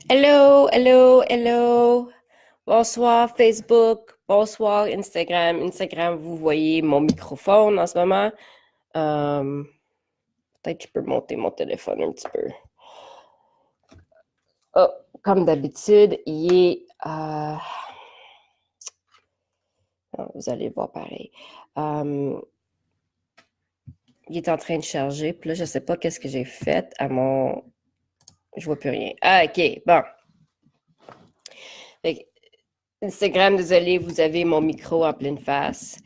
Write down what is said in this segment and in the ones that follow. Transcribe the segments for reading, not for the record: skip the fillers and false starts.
Hello, hello, hello. Bonsoir Facebook, bonsoir Instagram. Instagram, vous voyez mon microphone en ce moment. Euh, Peut-être que je peux monter mon téléphone un petit peu. Oh, comme d'habitude, vous allez voir pareil. Euh, il est en train de charger. Puis là, je ne sais pas qu'est-ce que j'ai fait à mon... Je vois plus rien. Ah, OK, bon. Fait que Instagram, désolé, vous avez mon micro en pleine face.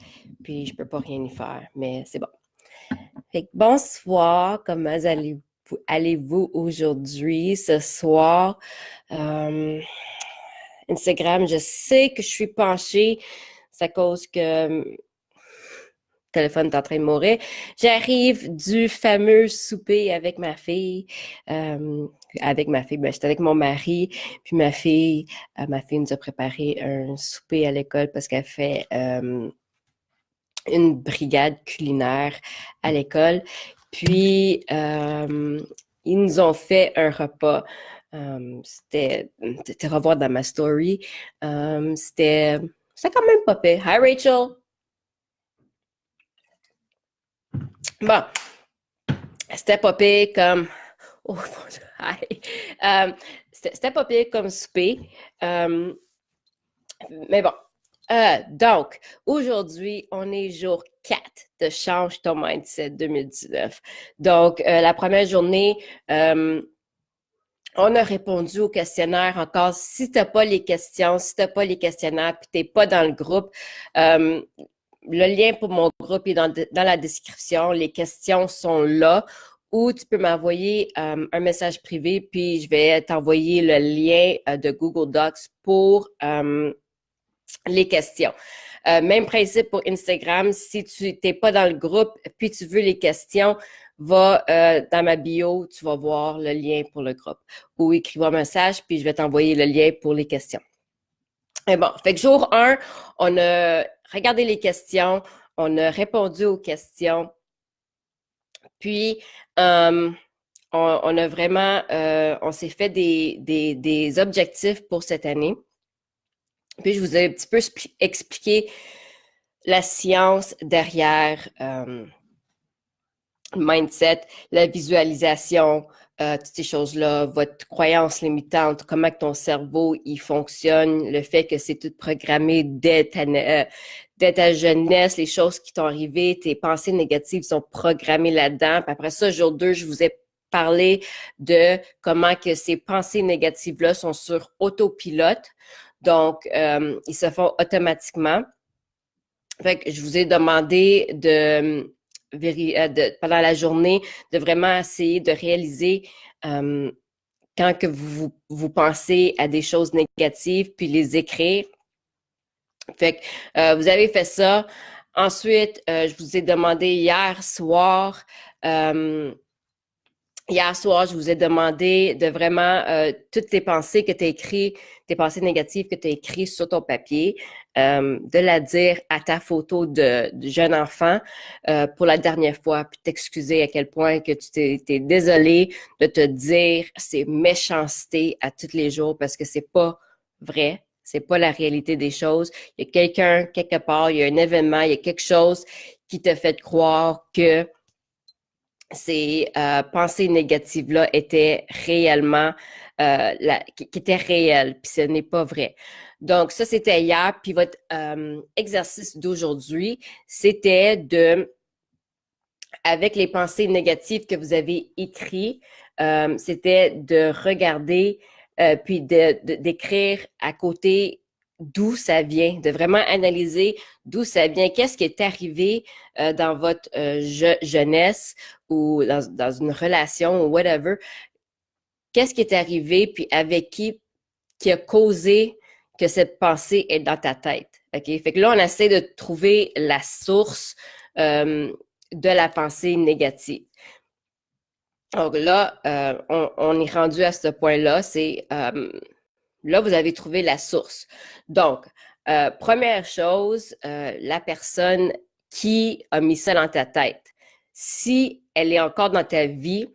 Puis je peux pas rien y faire, mais c'est bon. Fait que bonsoir, comment allez-vous aujourd'hui, ce soir? Euh, Instagram, je sais que je suis penchée, c'est à cause que le téléphone est en train de mourir. J'arrive du fameux souper avec ma fille, ben, j'étais avec mon mari, puis ma fille nous a préparé un souper à l'école parce qu'elle fait une brigade culinaire à l'école. Puis, ils nous ont fait un repas. C'était revoir dans ma story. C'était quand même pas pire. Hi, Rachel! Bon, c'était pas pire comme... Oh, mon Dieu, hi! C'était pas pire comme souper. Euh, mais bon, donc, aujourd'hui, on est jour 4 de Change ton mindset 2019. Donc, la première journée, on a répondu au questionnaire encore. Si tu n'as pas les questions, si tu n'as pas les questionnaires, puis tu n'es pas dans le groupe, euh, le lien pour mon groupe est dans la description. Les questions sont là. Ou tu peux m'envoyer un message privé, puis je vais t'envoyer le lien de Google Docs pour les questions. Même principe pour Instagram. Si tu n'es pas dans le groupe, puis tu veux les questions, va dans ma bio, tu vas voir le lien pour le groupe. Ou écris-moi un message, puis je vais t'envoyer le lien pour les questions. Et bon, fait que jour 1, on a regardé les questions, on a répondu aux questions, puis on a vraiment, on s'est fait des objectifs pour cette année. Puis je vous ai un petit peu expliqué la science derrière le mindset, la visualisation, toutes ces choses-là, votre croyance limitante, comment que ton cerveau il fonctionne, le fait que c'est tout programmé dès ta jeunesse, les choses qui t'ont arrivé, tes pensées négatives sont programmées là-dedans. Puis après ça, jour 2, je vous ai parlé de comment que ces pensées négatives-là sont sur autopilote. Donc, ils se font automatiquement. Fait que je vous ai demandé pendant la journée de vraiment essayer de réaliser quand que vous pensez à des choses négatives, puis les écrire. Fait que vous avez fait ça. Ensuite, je vous ai demandé Hier soir, je vous ai demandé de vraiment toutes tes pensées que tu as écrites, tes pensées négatives que tu as écrites sur ton papier, de la dire à ta photo de jeune enfant pour la dernière fois, puis t'excuser à quel point que tu t'es désolé de te dire ces méchancetés à tous les jours parce que c'est pas vrai. C'est pas la réalité des choses. Il y a quelqu'un, quelque part, il y a un événement, il y a quelque chose qui te fait croire que ces pensées négatives-là étaient réellement, qui étaient réelles, puis ce n'est pas vrai. Donc, ça, c'était hier, puis votre exercice d'aujourd'hui, c'était avec les pensées négatives que vous avez écrites, c'était de regarder, puis d'écrire à côté d'où ça vient, de vraiment analyser d'où ça vient, qu'est-ce qui est arrivé dans votre jeunesse ou dans une relation ou whatever, qu'est-ce qui est arrivé, puis avec qui a causé que cette pensée est dans ta tête. OK? Fait que là, on essaie de trouver la source de la pensée négative. Donc là, on est rendu à ce point-là, là, vous avez trouvé la source. Donc, première chose, la personne qui a mis ça dans ta tête, si elle est encore dans ta vie,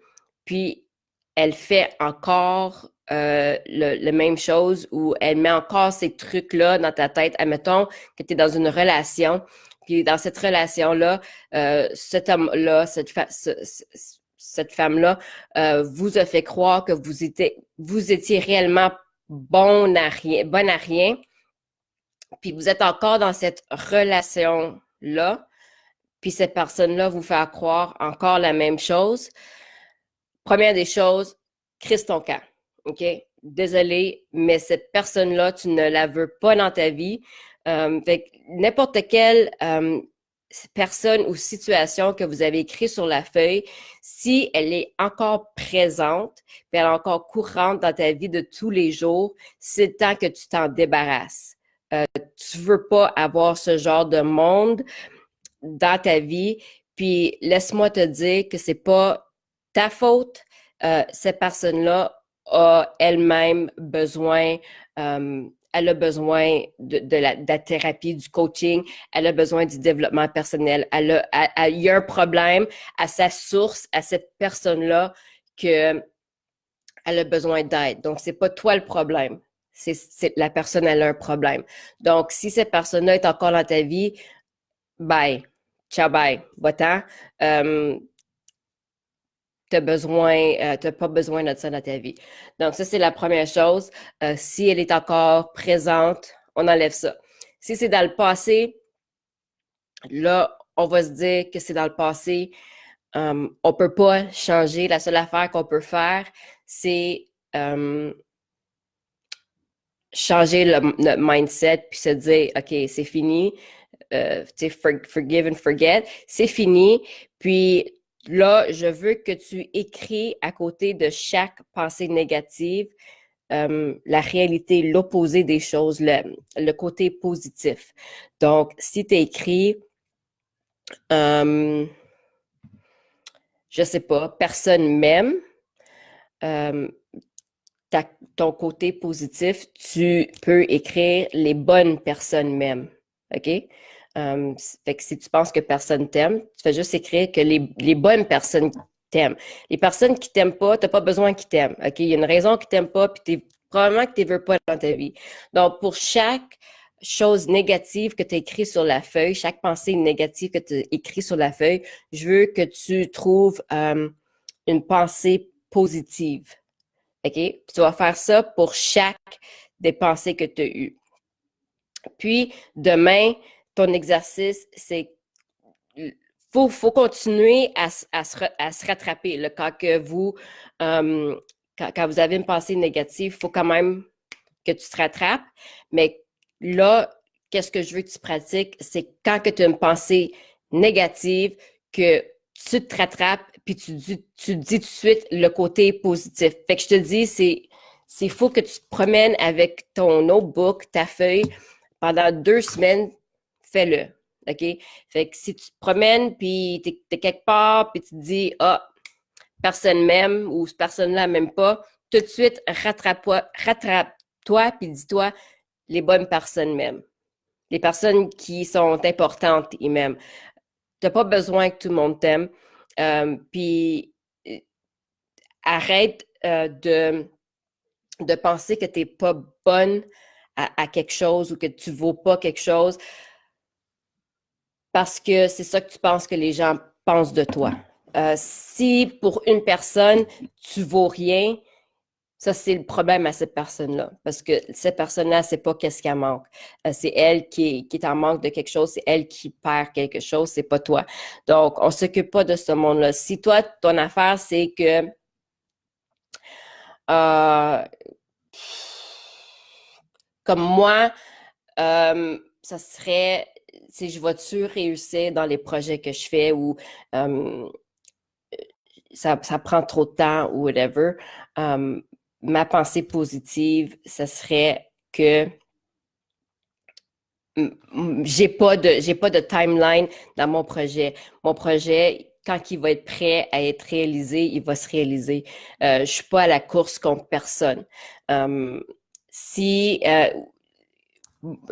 puis elle fait encore le même chose ou elle met encore ces trucs-là dans ta tête. Admettons que tu es dans une relation, puis dans cette relation-là, cet homme-là, cette femme-là vous a fait croire que vous étiez réellement bonne à rien, puis vous êtes encore dans cette relation-là, puis cette personne-là vous fait croire encore la même chose. Première des choses, crisse ton camp, OK? Désolé, mais cette personne-là, tu ne la veux pas dans ta vie. Fait que n'importe quelle personne ou situation que vous avez écrit sur la feuille, si elle est encore présente, puis elle est encore courante dans ta vie de tous les jours, c'est le temps que tu t'en débarrasses. Tu veux pas avoir ce genre de monde dans ta vie, puis laisse-moi te dire que c'est pas ta faute. Cette personne-là a elle-même besoin, elle a besoin de la thérapie, du coaching, elle a besoin du développement personnel. Il y a un problème à sa source, à cette personne-là, que elle a besoin d'aide. Donc, c'est pas toi le problème. C'est la personne, elle a un problème. Donc, si cette personne-là est encore dans ta vie, bye. Ciao, bye. Va-t'en. T'as pas besoin de ça dans ta vie. Donc, ça, c'est la première chose. Si elle est encore présente, on enlève ça. Si c'est dans le passé, là, on va se dire que c'est dans le passé. On peut pas changer. La seule affaire qu'on peut faire, c'est changer notre mindset puis se dire, OK, c'est fini. Forgive and forget. C'est fini. Puis là, je veux que tu écris à côté de chaque pensée négative la réalité, l'opposé des choses, le côté positif. Donc, si tu écris, je sais pas, personne m'aime, ton côté positif, tu peux écrire les bonnes personnes m'aiment. OK? Fait que si tu penses que personne t'aime, tu fais juste écrire que les bonnes personnes t'aiment. Les personnes qui t'aiment pas, t'as pas besoin qu'ils t'aiment. OK? Il y a une raison qu'ils t'aiment pas, puis probablement que tu ne veux pas dans ta vie. Donc, pour chaque chose négative que tu as écrit sur la feuille, chaque pensée négative que tu as écrit sur la feuille, je veux que tu trouves une pensée positive. OK? Puis tu vas faire ça pour chaque des pensées que tu as eues. Puis, demain, ton exercice, c'est faut continuer à se rattraper. Là, quand vous avez une pensée négative, il faut quand même que tu te rattrapes. Mais là, qu'est-ce que je veux que tu pratiques? C'est quand que tu as une pensée négative, que tu te rattrapes, puis tu dis tout de suite le côté positif. Fait que je te dis, c'est fou que tu te promènes avec ton notebook, ta feuille, pendant 2 semaines, fais-le. OK? Fait que si tu te promènes, puis t'es quelque part, puis tu te dis, ah, personne m'aime ou cette personne-là m'aime pas, tout de suite, rattrape-toi, puis dis-toi, les bonnes personnes m'aiment. Les personnes qui sont importantes, ils m'aiment. Tu n'as pas besoin que tout le monde t'aime. Puis arrête de penser que tu n'es pas bonne à quelque chose ou que tu ne vaux pas quelque chose parce que c'est ça que tu penses que les gens pensent de toi. Si pour une personne, tu vaux rien, ça, c'est le problème à cette personne-là. Parce que cette personne-là, c'est pas qu'est-ce qu'elle manque. C'est elle qui est en manque de quelque chose, c'est elle qui perd quelque chose, c'est pas toi. Donc, on s'occupe pas de ce monde-là. Si toi, ton affaire, c'est que euh, comme moi, ça serait si je vais-tu réussir dans les projets que je fais ou ça prend trop de temps ou whatever. Ma pensée positive, ce serait que j'ai pas de timeline dans mon projet. Mon projet, quand il va être prêt à être réalisé, il va se réaliser. Je suis pas à la course contre personne. Si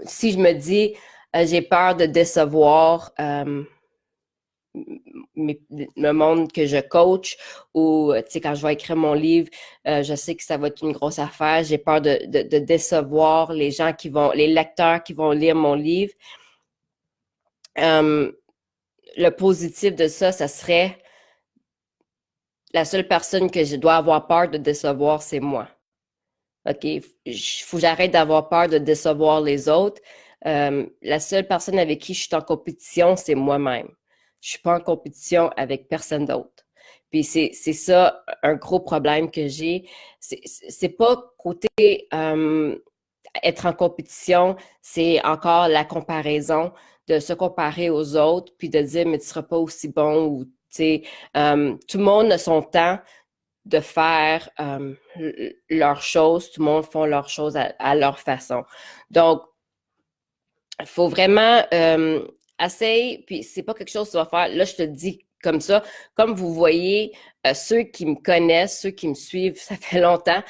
si je me dis j'ai peur de décevoir le monde que je coach ou, tu sais, quand je vais écrire mon livre, je sais que ça va être une grosse affaire. J'ai peur de décevoir les gens les lecteurs qui vont lire mon livre. Le positif de ça serait la seule personne que je dois avoir peur de décevoir, c'est moi. OK, il faut que j'arrête d'avoir peur de décevoir les autres. La seule personne avec qui je suis en compétition, c'est moi-même. Je suis pas en compétition avec personne d'autre. Puis c'est ça un gros problème que j'ai. C'est pas côté être en compétition, c'est encore la comparaison, de se comparer aux autres, puis de dire mais tu seras pas aussi bon ou tu sais, tout le monde a son temps de faire leurs choses. Tout le monde fait leurs choses à leur façon. Donc, il faut vraiment essayer, puis c'est pas quelque chose que tu vas faire. Là, je te dis comme ça. Comme vous voyez, ceux qui me connaissent, ceux qui me suivent, ça fait longtemps,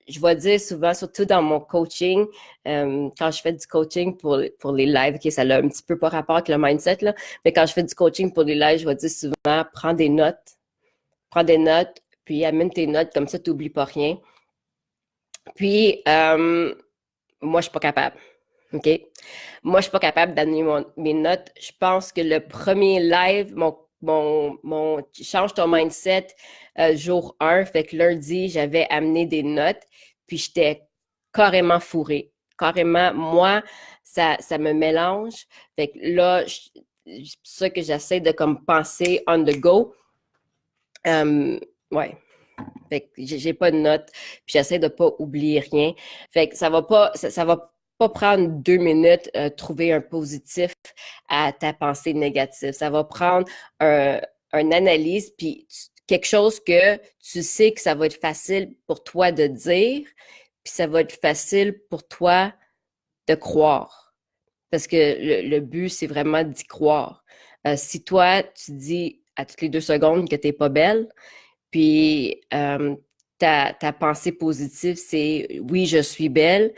je vais dire souvent, surtout dans mon coaching, quand je fais du coaching pour les lives, okay, ça a un petit peu pas rapport avec le mindset, là, mais quand je fais du coaching pour les lives, je vais dire souvent, prends des notes, puis amène tes notes, comme ça, tu n'oublies pas rien. Puis, moi, je suis pas capable. OK? Moi, je suis pas capable d'amener mes notes. Je pense que le premier live, mon change ton mindset, jour 1, fait que lundi, j'avais amené des notes, puis j'étais carrément fourrée. Carrément, moi, ça me mélange. Fait que là, c'est pour ça que j'essaie de comme penser on the go. Ouais. Fait que j'ai pas de notes, puis j'essaie de pas oublier rien. Fait que ça va pas prendre 2 minutes trouver un positif à ta pensée négative. Ça va prendre une analyse, puis quelque chose que tu sais que ça va être facile pour toi de dire, puis ça va être facile pour toi de croire. Parce que le but, c'est vraiment d'y croire. Si toi, tu dis à toutes les 2 secondes que t'es pas belle, puis ta pensée positive, c'est oui, je suis belle.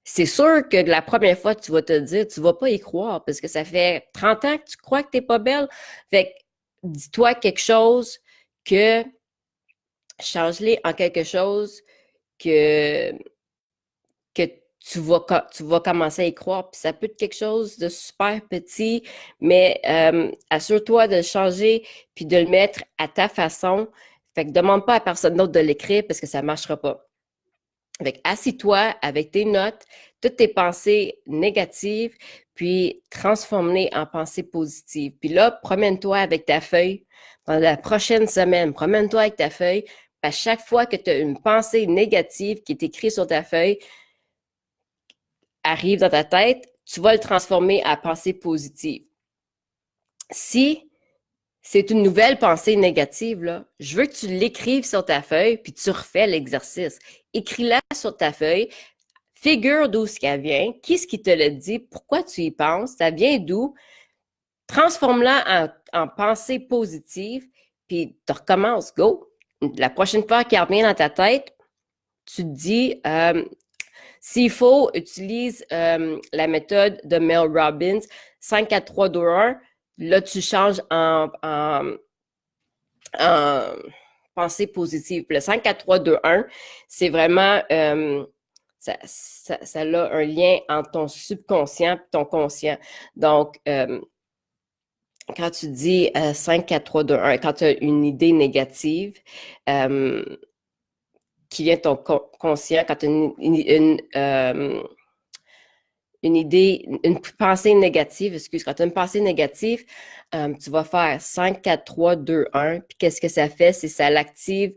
C'est sûr que la première fois, tu vas te dire, tu vas pas y croire parce que ça fait 30 ans que tu crois que t'es pas belle. Fait que dis-toi quelque chose que change-les en quelque chose que tu vas commencer à y croire. Puis ça peut être quelque chose de super petit, mais assure-toi de le changer puis de le mettre à ta façon. Fait que demande pas à personne d'autre de l'écrire parce que ça marchera pas. Fait que assis-toi avec tes notes, toutes tes pensées négatives, puis transforme-les en pensées positives. Puis là, promène-toi avec ta feuille. Pendant la prochaine semaine, promène-toi avec ta feuille. À chaque fois que tu as une pensée négative qui est écrite sur ta feuille, arrive dans ta tête, tu vas le transformer en pensée positive. Si c'est une nouvelle pensée négative, là, je veux que tu l'écrives sur ta feuille, puis tu refais l'exercice. Écris-la sur ta feuille, figure d'où ce qu'elle vient, qui est-ce qui te le dit, pourquoi tu y penses, ça vient d'où, transforme-la en pensée positive, puis tu recommences, go. La prochaine fois qu'elle revient dans ta tête, tu te dis, s'il faut, utilise la méthode de Mel Robbins, 5, 4, 3, 2, 1. Là, tu changes en pensée positive. Le 5, 4, 3, 2, 1, c'est vraiment, ça a un lien entre ton subconscient et ton conscient. Donc, quand tu dis 5, 4, 3, 2, 1, quand tu as une idée négative, qui vient de ton conscient, quand tu as une idée, une pensée négative, quand tu as une pensée négative, tu vas faire 5, 4, 3, 2, 1. Puis qu'est-ce que ça fait? C'est ça l'active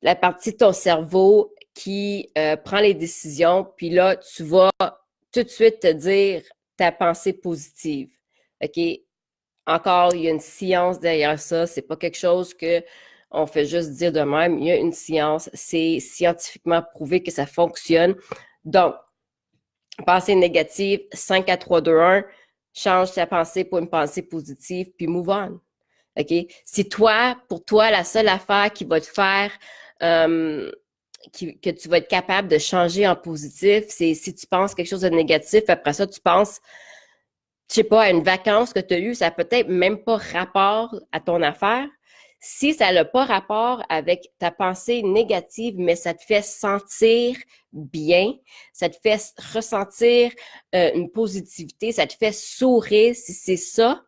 la partie de ton cerveau qui prend les décisions. Puis là, tu vas tout de suite te dire ta pensée positive. OK? Encore, il y a une science derrière ça. C'est pas quelque chose que on fait juste dire de même. Il y a une science. C'est scientifiquement prouvé que ça fonctionne. Donc, pensée négative, 5, 4, 3, 2, 1, change ta pensée pour une pensée positive, puis move on. OK? Si pour toi, la seule affaire qui va te faire, que tu vas être capable de changer en positif, c'est si tu penses quelque chose de négatif, après ça, tu penses je sais pas, à une vacance que tu as eue, ça n'a peut-être même pas rapport à ton affaire. Si ça n'a pas rapport avec ta pensée négative, mais ça te fait sentir bien, ça te fait ressentir une positivité, ça te fait sourire, si c'est ça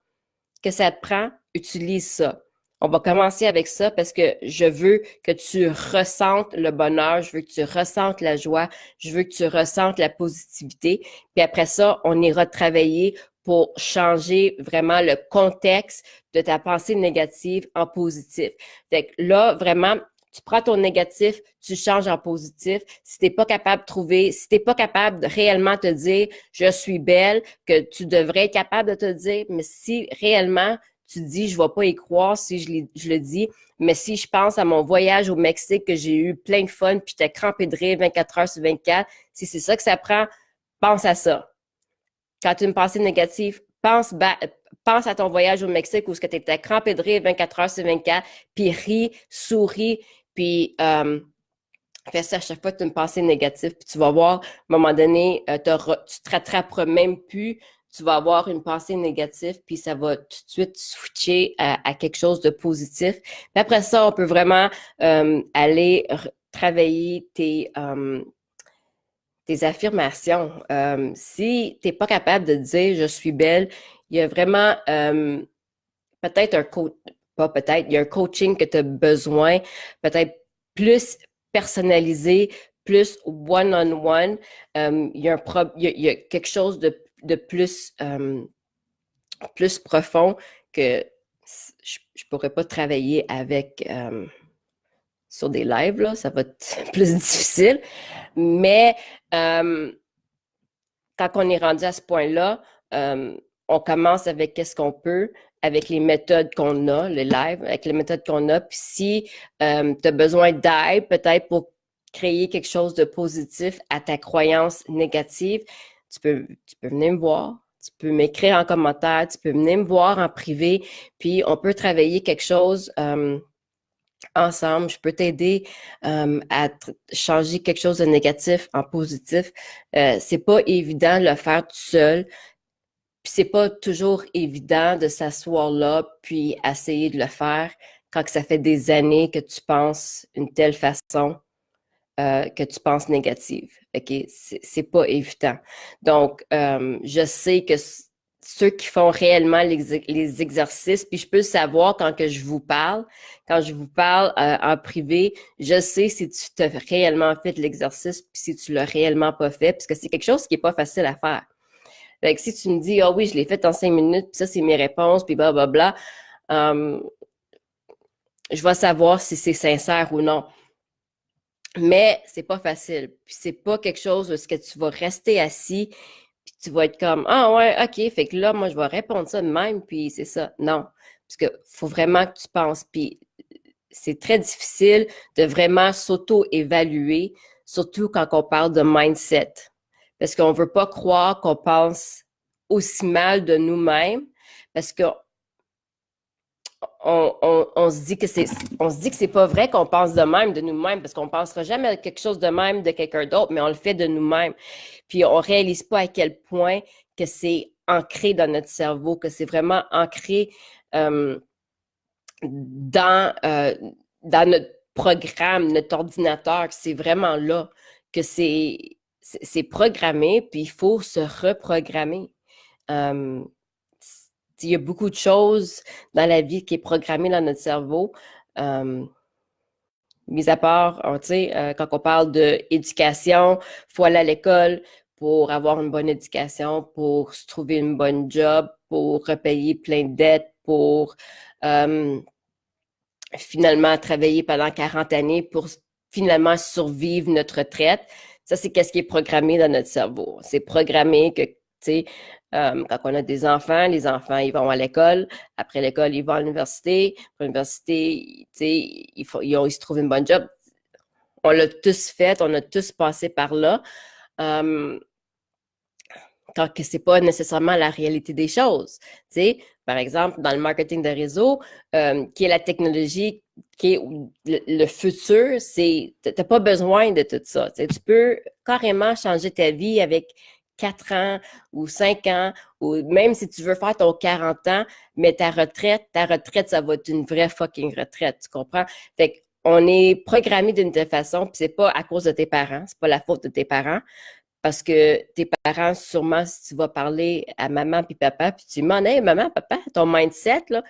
que ça te prend, utilise ça. On va commencer avec ça parce que je veux que tu ressentes le bonheur, je veux que tu ressentes la joie, je veux que tu ressentes la positivité. Puis après ça, on ira travailler pour changer vraiment le contexte de ta pensée négative en positif. Fait que là, vraiment, tu prends ton négatif, tu changes en positif. Si t'es pas capable de trouver, si t'es pas capable de réellement te dire je suis belle, que tu devrais être capable de te dire, mais si réellement tu te dis je vais pas y croire si je le dis, mais si je pense à mon voyage au Mexique que j'ai eu plein de fun puis j'étais crampée de rire 24 heures sur 24, si c'est ça que ça prend, pense à ça. Quand tu as une pensée négative, pense à ton voyage au Mexique où tu étais crampé de rire 24 heures sur 24, puis ris, souris, puis fais ça à chaque fois que tu as une pensée négative, puis tu vas voir, à un moment donné, tu te rattraperas même plus, tu vas avoir une pensée négative, puis ça va tout de suite switcher à quelque chose de positif. Puis après ça, on peut vraiment aller travailler tes affirmations. Si tu n'es pas capable de dire je suis belle, il y a vraiment peut-être pas peut-être, il y a un coaching que tu as besoin, peut-être plus personnalisé, plus one-on-one. Il y a quelque chose de plus profond que je ne pourrais pas travailler avec sur des lives, là, ça va être plus difficile. Mais quand on est rendu à ce point-là, on commence avec qu'est-ce qu'on peut, avec les méthodes qu'on a, le live, avec les méthodes qu'on a. Puis si tu as besoin d'aide, peut-être pour créer quelque chose de positif à ta croyance négative, tu peux venir me voir. Tu peux m'écrire en commentaire, tu peux venir me voir en privé, puis on peut travailler quelque chose ensemble. Je peux t'aider à changer quelque chose de négatif en positif. C'est pas évident de le faire tout seul. Puis c'est pas toujours évident de s'asseoir là puis essayer de le faire quand que ça fait des années que tu penses une telle façon, que tu penses négative. OK? C'est pas évident. Donc, je sais que ceux qui font réellement les exercices, puis je peux le savoir quand que je vous parle. Quand je vous parle en privé, je sais si tu as réellement fait l'exercice puis si tu l'as réellement pas fait, parce que c'est quelque chose qui est pas facile à faire. Fait que si tu me dis, ah oui, je l'ai fait en 5 minutes, puis ça, c'est mes réponses, puis blablabla, je vais savoir si c'est sincère ou non. Mais c'est pas facile. Puis c'est pas quelque chose où est-ce que tu vas rester assis, puis tu vas être comme, ah ouais, OK, fait que là, moi, je vais répondre ça de même, puis c'est ça. Non. Parce que faut vraiment que tu penses. Puis c'est très difficile de vraiment s'auto-évaluer, surtout quand on parle de mindset. Parce qu'on veut pas croire qu'on pense aussi mal de nous-mêmes, parce que on se dit que c'est pas vrai qu'on pense de même de nous-mêmes, parce qu'on pensera jamais à quelque chose de même de quelqu'un d'autre, mais on le fait de nous-mêmes. Puis on réalise pas à quel point que c'est ancré dans notre cerveau, que c'est vraiment ancré dans notre programme, notre ordinateur, que c'est vraiment là, que c'est programmé, puis il faut se reprogrammer. Il y a beaucoup de choses dans la vie qui est programmée dans notre cerveau. Mis à part, tu sais, quand on parle d'éducation, il faut aller à l'école pour avoir une bonne éducation, pour se trouver une bonne job, pour repayer plein de dettes, pour finalement travailler pendant 40 années pour finalement survivre notre retraite. Ça, c'est qu'est-ce qui est programmé dans notre cerveau. C'est programmé que, tu sais, quand on a des enfants, les enfants, ils vont à l'école. Après l'école, ils vont à l'université. Après l'université, tu sais, ils se trouvent une bonne job. On l'a tous fait, on a tous passé par là. Quand que c'est pas nécessairement la réalité des choses. Tu sais, par exemple, dans le marketing de réseau, qui est la technologie, qui est le futur, t'as pas besoin de tout ça. Tu sais, tu peux carrément changer ta vie avec 4 ans ou 5 ans, ou même si tu veux faire ton 40 ans, mais ta retraite, ça va être une vraie fucking retraite, tu comprends? Fait qu'on est programmé d'une telle façon, puis c'est pas à cause de tes parents, c'est pas la faute de tes parents, parce que tes parents, sûrement, si tu vas parler à maman puis papa, puis tu demandes, hey, maman, papa, ton mindset, là,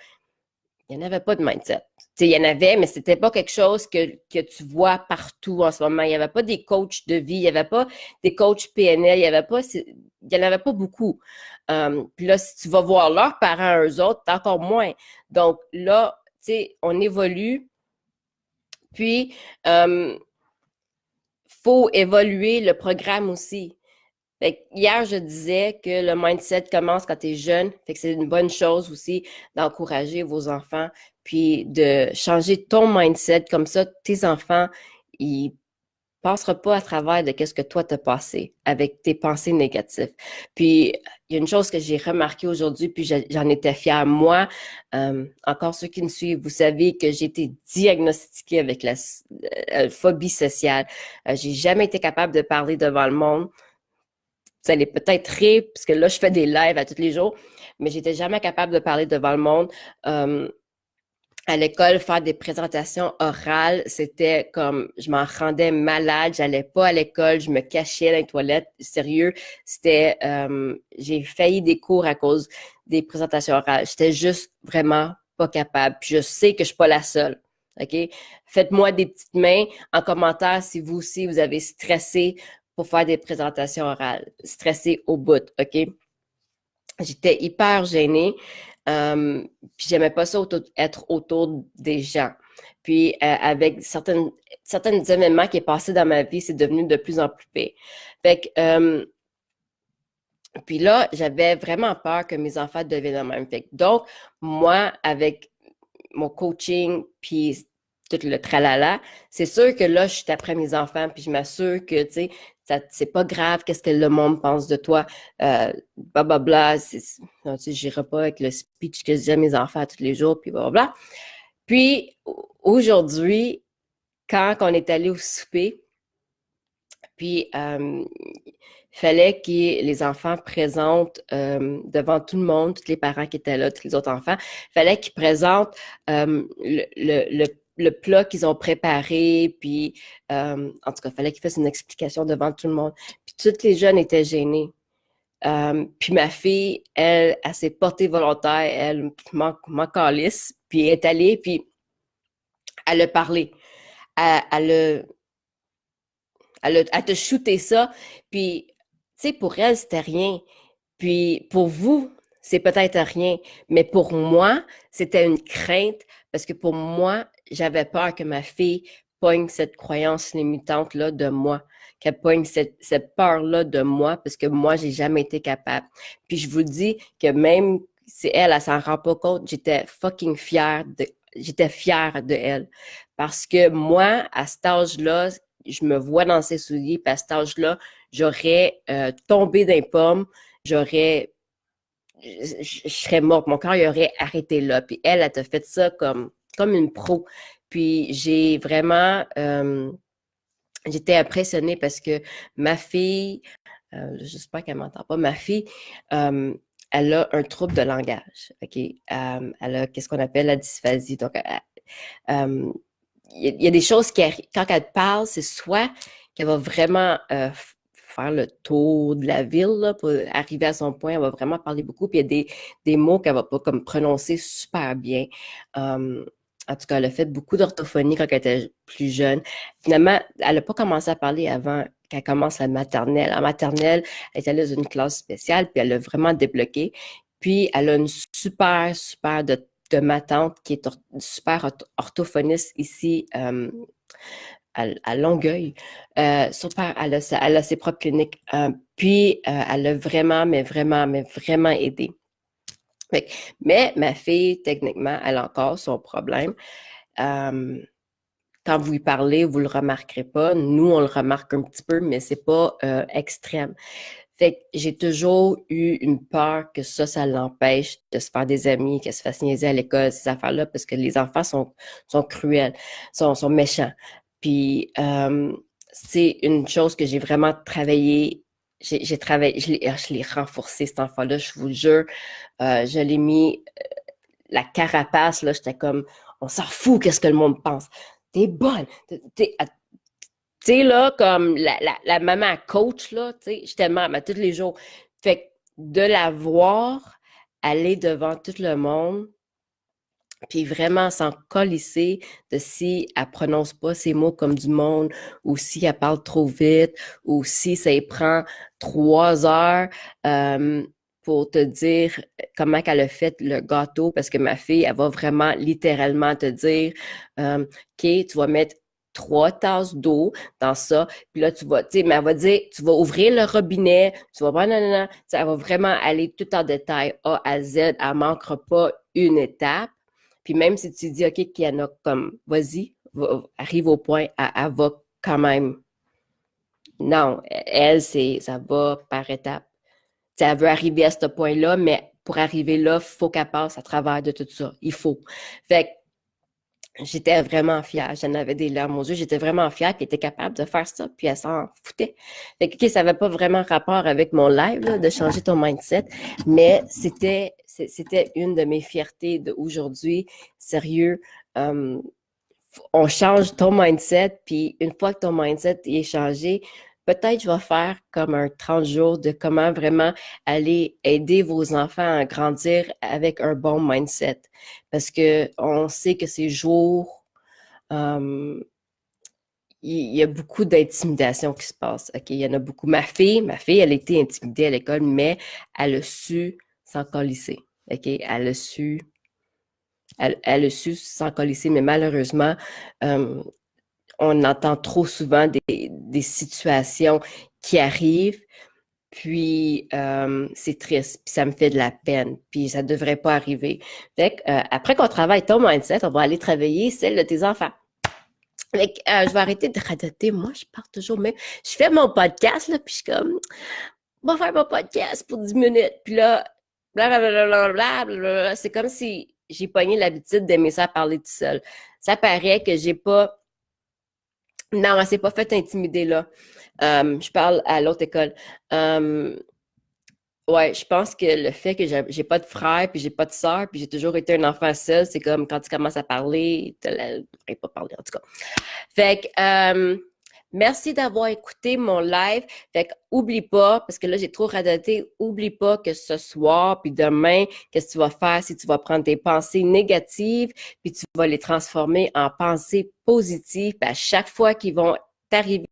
il n'y en avait pas de mindset. Il y en avait, mais c'était pas quelque chose que tu vois partout en ce moment. Il n'y avait pas des coachs de vie, il n'y avait pas des coachs PNL, il n'y en avait pas beaucoup. Puis là, si tu vas voir leurs parents, eux autres, t'as encore moins. Donc là, on évolue, puis faut évoluer le programme aussi. Fait que hier, je disais que le mindset commence quand tu es jeune. Fait que c'est une bonne chose aussi d'encourager vos enfants, puis de changer ton mindset. Comme ça, tes enfants, ils passeront pas à travers de qu'est-ce que toi t'as passé avec tes pensées négatives. Puis, il y a une chose que j'ai remarqué aujourd'hui, puis j'en étais fière. Moi, encore ceux qui me suivent, vous savez que j'ai été diagnostiquée avec la phobie sociale. J'ai jamais été capable de parler devant le monde. Vous allez peut-être rire, parce que là, je fais des lives à tous les jours, mais j'étais jamais capable de parler devant le monde. À l'école, faire des présentations orales, c'était comme, je m'en rendais malade, j'allais pas à l'école, je me cachais dans les toilettes. Sérieux, j'ai failli des cours à cause des présentations orales. J'étais juste vraiment pas capable. Puis je sais que je suis pas la seule. OK? Faites-moi des petites mains en commentaire si vous aussi, vous avez stressé pour faire des présentations orales. Stressé au bout, OK? J'étais hyper gênée. Puis j'aimais pas ça être autour des gens. Puis avec certains événements qui est passé dans ma vie, c'est devenu de plus en plus pire. Fait que, puis là, j'avais vraiment peur que mes enfants deviennent le même. Fait que, donc, moi, avec mon coaching, puis tout le tralala, c'est sûr que là, je suis après mes enfants, puis je m'assure que, tu sais, c'est pas grave, qu'est-ce que le monde pense de toi, blablabla, non, tu sais, j'irai pas avec le speech que je dis à mes enfants tous les jours, puis blablabla. Puis, aujourd'hui, quand on est allé au souper, puis il fallait que les enfants présentent devant tout le monde, tous les parents qui étaient là, tous les autres enfants, il fallait qu'ils présentent le plat qu'ils ont préparé, puis en tout cas, il fallait qu'ils fassent une explication devant tout le monde. Puis tous les jeunes étaient gênés. Puis ma fille, elle s'est portée volontaire, elle m'en calisse, puis elle est allée, puis elle a parlé. Elle te shooté ça, puis, tu sais, pour elle, c'était rien. Puis, pour vous, c'est peut-être rien, mais pour moi, c'était une crainte, parce que pour moi, j'avais peur que ma fille pogne cette croyance limitante-là de moi, qu'elle pogne cette peur-là de moi, parce que moi, j'ai jamais été capable. Puis, je vous dis que même si elle s'en rend pas compte, j'étais fière de elle. Parce que moi, à cet âge-là, je me vois dans ses souliers, puis à cet âge-là, j'aurais tombé d'un pomme, je serais morte, mon cœur il aurait arrêté là. Puis elle t'a fait ça comme une pro. Puis j'étais impressionnée parce que ma fille, j'espère qu'elle m'entend pas, ma fille, elle a un trouble de langage, OK? Elle a qu'est-ce qu'on appelle la dysphasie. Donc, il y a des choses quand elle parle, c'est soit qu'elle va vraiment faire le tour de la ville là, pour arriver à son point, elle va vraiment parler beaucoup, puis il y a des mots qu'elle va pas comme prononcer super bien. En tout cas, elle a fait beaucoup d'orthophonie quand elle était plus jeune. Finalement, elle n'a pas commencé à parler avant qu'elle commence la maternelle. En maternelle, elle est allée dans une classe spéciale, puis elle a vraiment débloqué. Puis, elle a une super de ma tante qui est super orthophoniste ici à Longueuil. Super, elle a ses propres cliniques. Puis, elle a vraiment, mais vraiment aidé. Mais ma fille, techniquement, elle a encore son problème. Quand vous lui parlez, vous le remarquerez pas. Nous, on le remarque un petit peu, mais c'est pas extrême. Fait que j'ai toujours eu une peur que ça l'empêche de se faire des amis, qu'elle se fasse niaiser à l'école, ces affaires-là, parce que les enfants sont cruels, sont méchants. Puis c'est une chose que j'ai vraiment travaillé j'ai travaillé, je l'ai renforcé, cet enfant-là, je vous le jure. Je l'ai mis la carapace, là, j'étais comme, on s'en fout, qu'est-ce que le monde pense. T'es bonne. Tu sais, là, comme la maman coach, là, tu sais, je t'aime à tous les jours. Fait que de la voir aller devant tout le monde, puis vraiment s'en colisser de si elle prononce pas ses mots comme du monde, ou si elle parle trop vite, ou si ça y prend 3 heures pour te dire comment qu'elle a fait le gâteau, parce que ma fille, elle va vraiment littéralement te dire, OK, tu vas mettre 3 tasses d'eau dans ça, puis là, tu vas, tu sais, mais elle va dire, tu vas ouvrir le robinet, tu vas, non, elle va vraiment aller tout en détail, A à Z, elle manquera pas une étape. Puis même si tu dis, OK, qu'il y en a comme, vas-y, arrive au point, elle va quand même. Non, elle, ça va par étapes. T'sais, elle veut arriver à ce point-là, mais pour arriver là, il faut qu'elle passe à travers de tout ça. Il faut. Fait que j'étais vraiment fière. J'en avais des larmes aux yeux. J'étais vraiment fière qu'elle était capable de faire ça, puis elle s'en foutait. Fait que, OK, ça n'avait pas vraiment rapport avec mon live, là, de changer ton mindset, mais c'était une de mes fiertés d'aujourd'hui. Sérieux, on change ton mindset, puis une fois que ton mindset est changé, peut-être je vais faire comme un 30 jours de comment vraiment aller aider vos enfants à grandir avec un bon mindset. Parce que on sait que ces jours, il y a beaucoup d'intimidation qui se passe. OK, il y en a beaucoup. Ma fille, elle a été intimidée à l'école, mais elle a su s'en colisser. OK, elle a su s'en colisser, mais malheureusement, on entend trop souvent des situations qui arrivent, puis c'est triste, puis ça me fait de la peine, puis ça devrait pas arriver. Fait que, après qu'on travaille ton mindset, on va aller travailler celle de tes enfants. Fait que, je vais arrêter de radoter. Moi, je pars toujours même. Je fais mon podcast, là, puis je suis comme, on va faire mon podcast pour 10 minutes. Puis là, blablabla, c'est comme si j'ai pogné l'habitude d'aimer ça parler tout seul. Ça paraît que j'ai pas. Non, elle s'est pas fait intimider là. Je parle à l'autre école. Ouais, je pense que le fait que j'ai pas de frère, puis j'ai pas de sœur, puis j'ai toujours été un enfant seul, c'est comme quand tu commences à parler, tu n'aurais pas parler en tout cas. Fait que merci d'avoir écouté mon live. Fait que oublie pas, parce que là j'ai trop radoté, oublie pas que ce soir, puis demain, qu'est-ce que tu vas faire si tu vas prendre tes pensées négatives, puis tu vas les transformer en pensées positives, puis à chaque fois qu'ils vont t'arriver